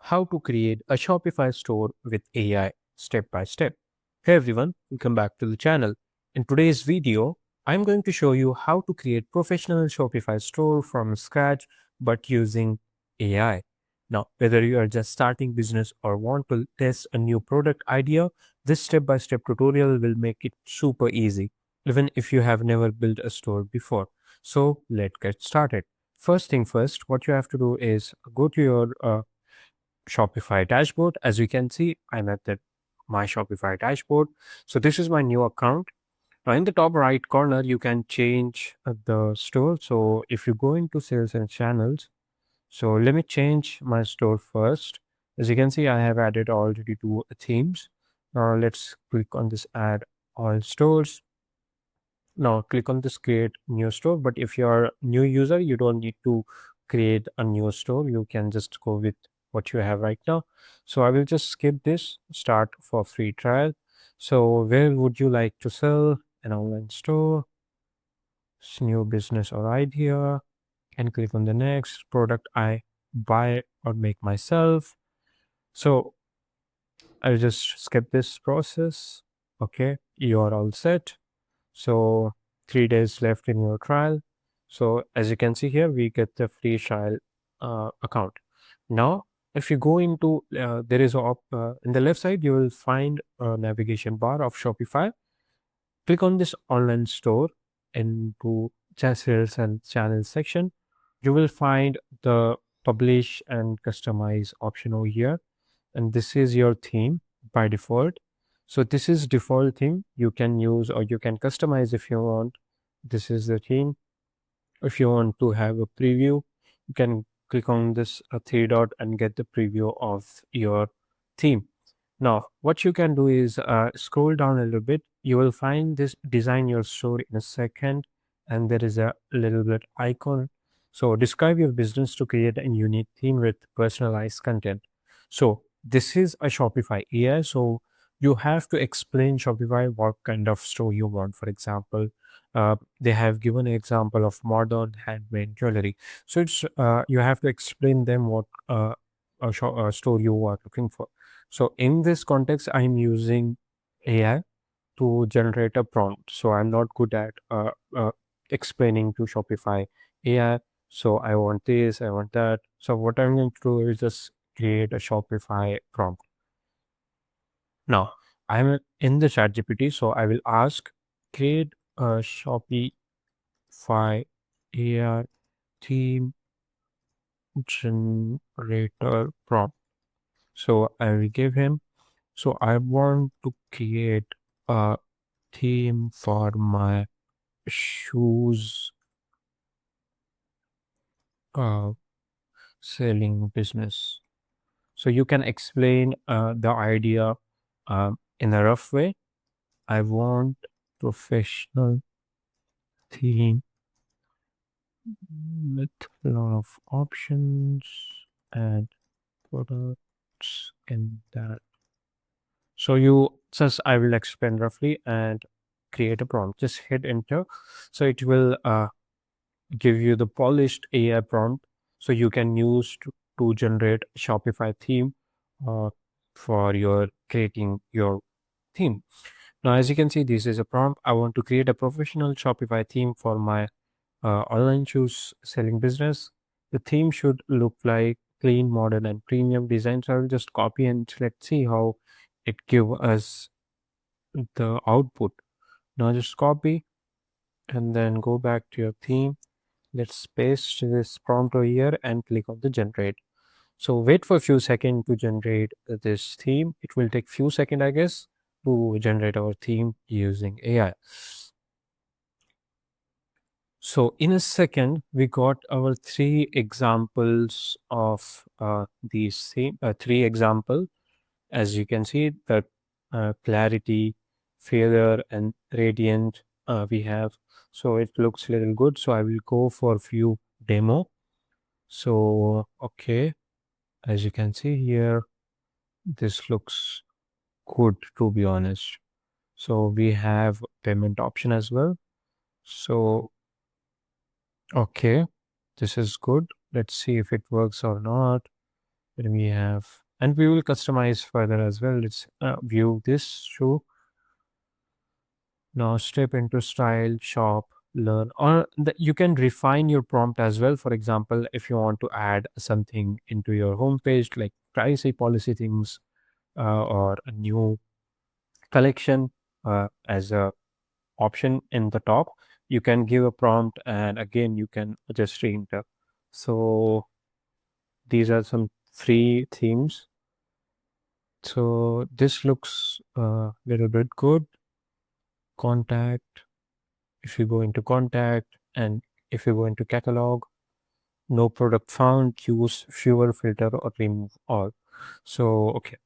how to create a Shopify store with AI step by step. Hey everyone, welcome back to the channel. In today's video, I'm going to show you how to create professional Shopify store from scratch but using AI. Now, whether you are just starting business or want to test a new product idea, this step-by-step tutorial will make it super easy, even if you have never built a store before. So let's get started. First thing first, what you have to do is go to your Shopify dashboard. As you can see, I'm at the my Shopify dashboard. So this is my new account. Now in the top right corner, you can change the store. So if you go into sales and channels, so let me change my store first. As you can see, I have added already two themes. Now let's click on this add all stores. Now click on this create new store. But if you're a new user, you don't need to create a new store. You can just go with what you have right now. So I will just skip this start for free trial. So where would you like to sell an online store? New business or idea, and click on the next product I buy or make myself. So I'll just skip this process. Okay, you are all set. So 3 days left in your trial. So as you can see here, we get the free trial account. Now, if you go into there is in the left side, you will find a navigation bar of Shopify. Click on this online store into sales and channel section. You will find the publish and customize option over here, and this is your theme by default. So this is default theme. You can use or you can customize if you want. This is the theme. If you want to have a preview, you can click on this three dot and get the preview of your theme. Now, what you can do is scroll down a little bit. You will find this design your store in a second, and there is a little bit icon. So, describe your business to create a unique theme with personalized content. So, this is a Shopify AI. So, you have to explain Shopify what kind of store you want. For example, they have given an example of modern handmade jewelry. So, it's you have to explain them what a store you are looking for. So in this context, I'm using AI to generate a prompt. So I'm not good at explaining to Shopify AI. So I want this, I want that. So what I'm going to do is just create a Shopify prompt. Now I'm in the chat GPT, so I will ask create a Shopify AI theme generator prompt. So I will give him. So I want to create a theme for my shoes uh, selling business. So you can explain the idea in a rough way. I want professional theme with a lot of options and products in that. So you just I will explain roughly and create a prompt. Just hit enter. So it will give you the polished AI prompt, so you can use to generate Shopify theme uh, for your creating your theme. Now, as you can see, this is a prompt. I want to create a professional Shopify theme for my online shoes selling business. The theme should look like clean, modern, and premium design. So I will just copy and let's see how it give us the output. Now just copy and then go back to your theme. Let's paste this prompt over here and click on the generate. So wait for a few seconds to generate this theme. It will take few seconds, I guess, to generate our theme using AI. So in a second, we got our three examples of these theme, three example. As you can see, the clarity, failure, and radiant we have. So it looks a little good. So I will go for few demo. So, okay, as you can see here, this looks good to be honest. So we have payment option as well. So, okay, this is good. Let's see if it works or not. Then we have, and we will customize further as well. Let's view this show. Now step into style, shop, learn, or you can refine your prompt as well. For example, if you want to add something into your homepage, like privacy policy things, or a new collection as a option in the top, you can give a prompt, and again you can just re-enter. So these are some free themes. So this looks a little bit good. Contact, if you go into contact, and if you go into catalog, no product found, use fewer filter or remove all. So okay,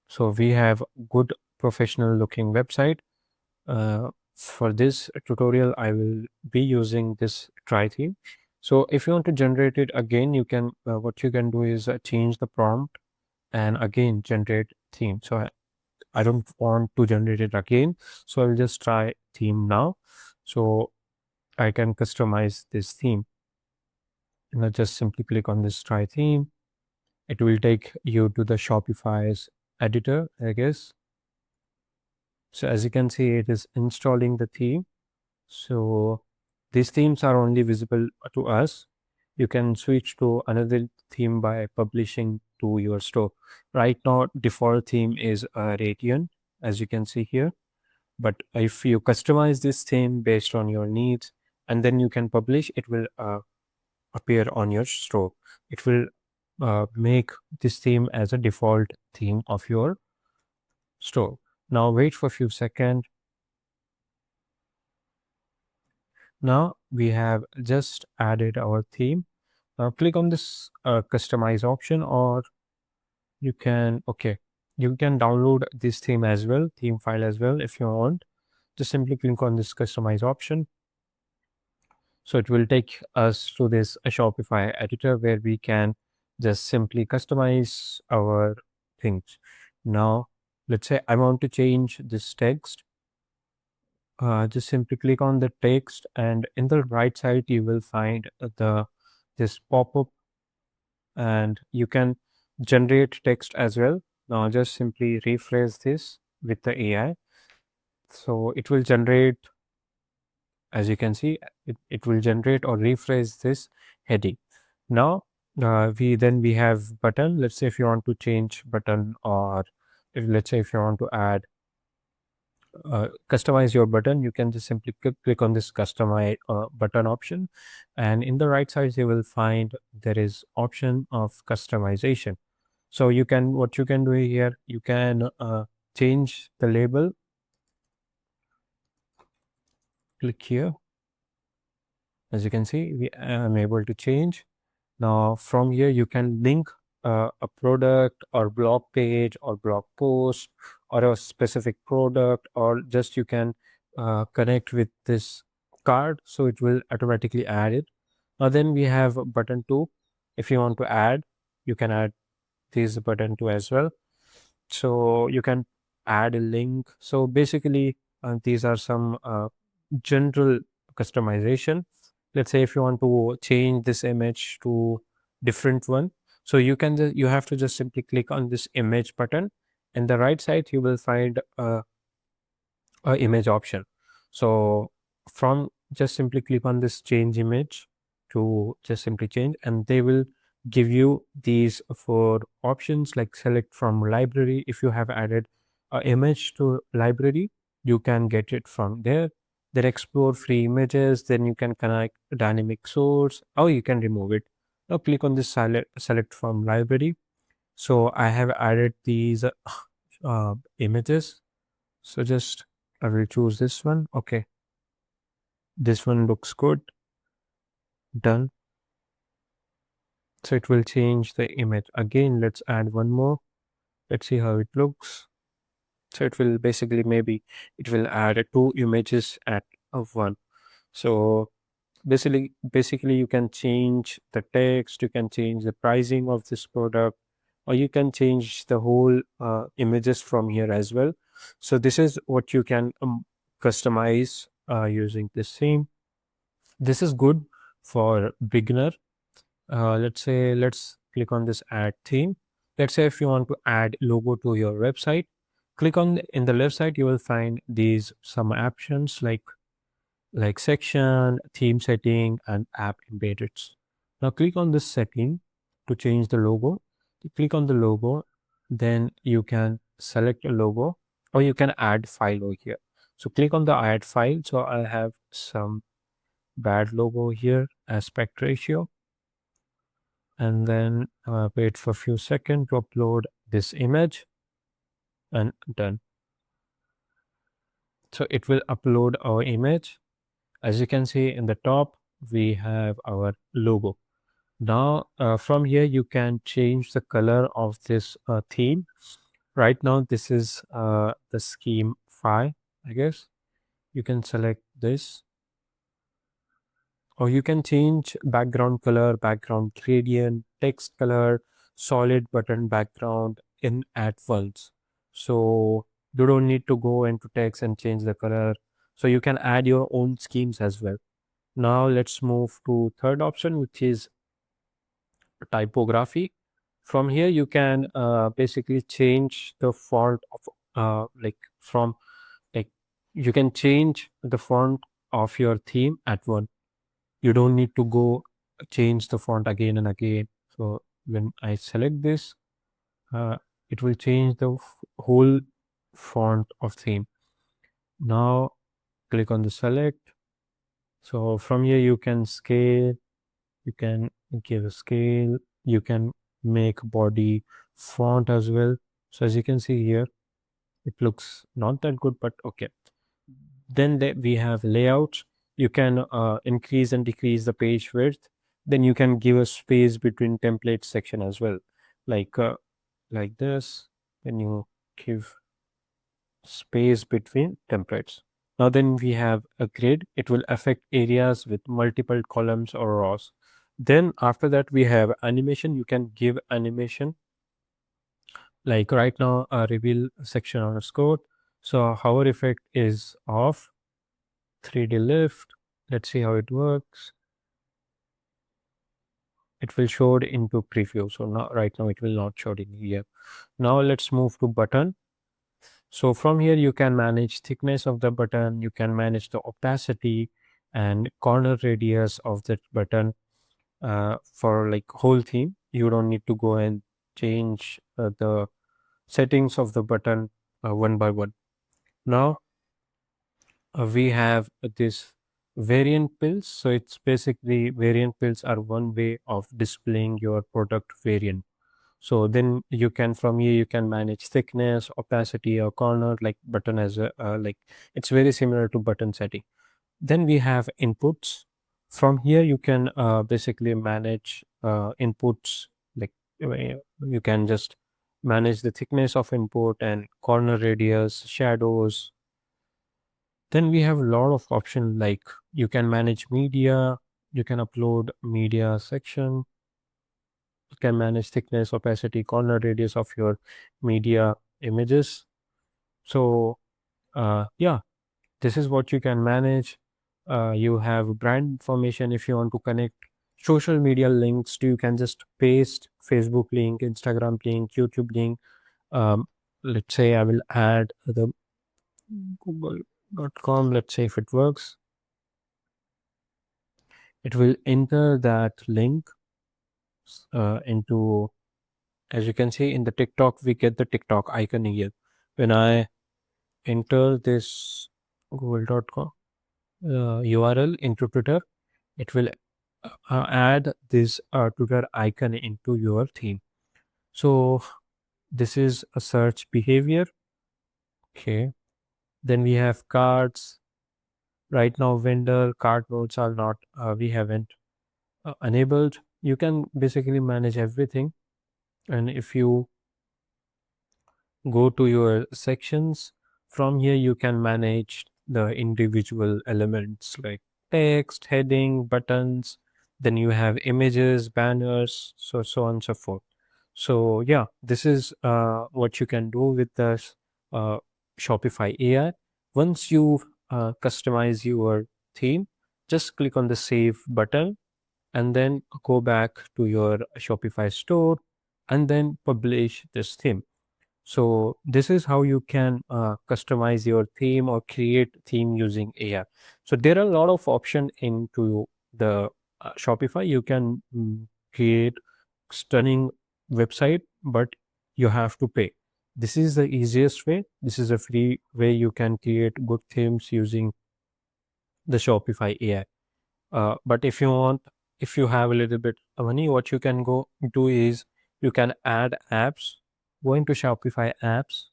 so we have good professional looking website. For this tutorial I will be using this try theme. So if you want to generate it again, you can what you can do is change the prompt and again generate theme. So I don't want to generate it again, so I'll just try theme now. So I can customize this theme, and I just simply click on this try theme. It will take you to the Shopify's editor, I guess. So as you can see, it is installing the theme. So these themes are only visible to us. You can switch to another theme by publishing to your store. Right now, default theme is Radian, as you can see here. But if you customize this theme based on your needs and then you can publish, it will appear on your store. It will make this theme as a default theme of your store. Now wait for a few seconds. Now we have just added our theme. Now click on this customize option, or you can, okay, you can download this theme as well, theme file as well if you want. Just simply click on this customize option. So it will take us to this Shopify editor where we can just simply customize our things. Now, let's say I want to change this text. Just simply click on the text, and in the right side you will find this pop-up, and you can generate text as well. Now just simply rephrase this with the AI. So it will generate, as you can see, it will generate or rephrase this heading. Now we have button. Let's say if you want to change button, or let's say if you want to add customize your button, you can just simply click on this customize button option, and in the right side you will find there is option of customization. So you can, what you can do here, you can change the label. Click here. As you can see, I'm able to change. Now from here you can link a product or blog page or blog post or a specific product, or just you can connect with this card, so it will automatically add it. Now then we have button 2. If you want to add, you can add this button 2 as well. So you can add a link. So basically these are some general customization. Let's say if you want to change this image to different one, so you can you have to just simply click on this image button. In the right side you will find a image option. So from, just simply click on this change image to just simply change, and they will give you these 4 options, like select from library. If you have added a image to library, you can get it from there. Then explore free images, then you can connect dynamic source, or you can remove it. Now click on this select from library. So I have added these images. So just I will choose this one. Okay, this one looks good. Done. So it will change the image. Again, let's add one more. Let's see how it looks. So it will basically, maybe it will add 2 images at of one. So basically you can change the text, you can change the pricing of this product, or you can change the whole images from here as well. So this is what you can customize using this theme. This is good for beginner. Let's say let's click on this add theme. Let's say if you want to add logo to your website, click on in the left side, you will find these some options like section, theme setting, and app embeddeds. Now click on this setting to change the logo. You click on the logo, then you can select a logo or you can add file over here. So click on the add file. So I have some bad logo here, aspect ratio, and then wait for a few seconds to upload this image and done. So it will upload our image. As you can see in the top, we have our logo. Now, from here, you can change the color of this theme. Right now, this is the scheme 5, I guess. You can select this, or you can change background color, background gradient, text color, solid button background in at once. So you don't need to go into text and change the color. So you can add your own schemes as well. Now let's move to third option, which is typography. From here, you can basically change the font of from like you can change the font of your theme at one. You don't need to go change the font again and again. So when I select this, uh, it will change the whole font of theme. Now click on the select. So from here you can scale, you can give a scale, you can make body font as well. So as you can see here, it looks not that good, but okay. Then we have layouts. You can increase and decrease the page width. Then you can give a space between template section as well, like uh, like this. Then you give space between templates. Now then we have a grid. It will affect areas with multiple columns or rows. Then after that we have animation. You can give animation, like right now a reveal section on a score. So hover effect is off, 3D lift. Let's see how it works. It will show it into preview. So now right now it will not show it in here. Now let's move to button. So from here you can manage thickness of the button, you can manage the opacity and corner radius of that button for like whole theme. You don't need to go and change the settings of the button one by one. Now we have this variant pills. So it's basically variant pills are one way of displaying your product variant. So then you can from here you can manage thickness, opacity, or corner like button as a like it's very similar to button setting. Then we have inputs. From here you can basically manage inputs, like you can just manage the thickness of input and corner radius, shadows. Then we have a lot of options, like you can manage media, you can upload media section, you can manage thickness, opacity, corner radius of your media images. So yeah, this is what you can manage. You have brand information. If you want to connect social media links to, you can just paste Facebook link, Instagram link, YouTube link. um, let's say I will add the google.com. Let's say if it works, it will enter that link into, as you can see in the TikTok, we get the TikTok icon here. When I enter this google.com URL into Twitter, it will add this Twitter icon into your theme. So this is a search behavior. Okay. Then we have cards. Right now, vendor card notes are not, we haven't enabled. You can basically manage everything. And if you go to your sections, from here you can manage the individual elements like text, heading, buttons. Then you have images, banners, so on and so forth. So yeah, this is what you can do with this uh, Shopify AI. Once you customize your theme, just click on the save button. and then go back to your Shopify store and then publish this theme. So this is how you can customize your theme or create theme using AI. So there are a lot of options into the Shopify. You can create stunning website, but you have to pay. This is the easiest way. This is a free way you can create good themes using the Shopify AI. But if you have a little bit of money, what you can go do is you can add apps, go into Shopify apps,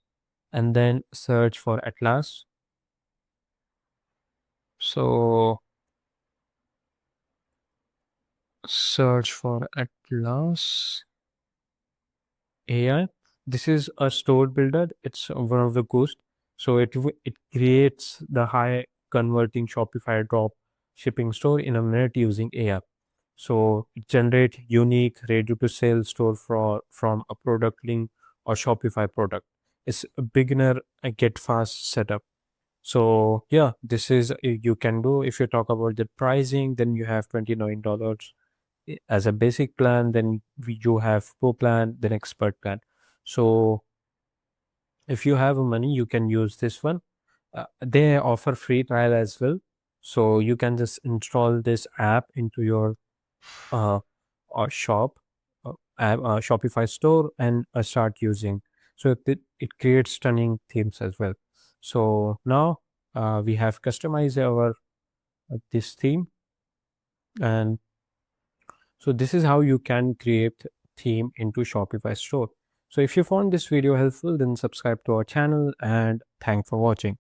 and then search for Atlas. So search for Atlas AI. This is a store builder. It's one of the ghosts. So it creates the high converting Shopify drop shipping store in a minute using AI. So it generate unique ready to sell store from a product link or Shopify product. It's a beginner get fast setup. So yeah, this is you can do. If you talk about the pricing, then you have $29 as a basic plan. Then you have pro plan, then expert plan. So if you have money, you can use this one. They offer free trial as well, so you can just install this app into your uh, shop Shopify store and start using. So it creates stunning themes as well. So now we have customized our this theme, and so this is how you can create theme into Shopify store. So if you found this video helpful, then subscribe to our channel, and thanks for watching.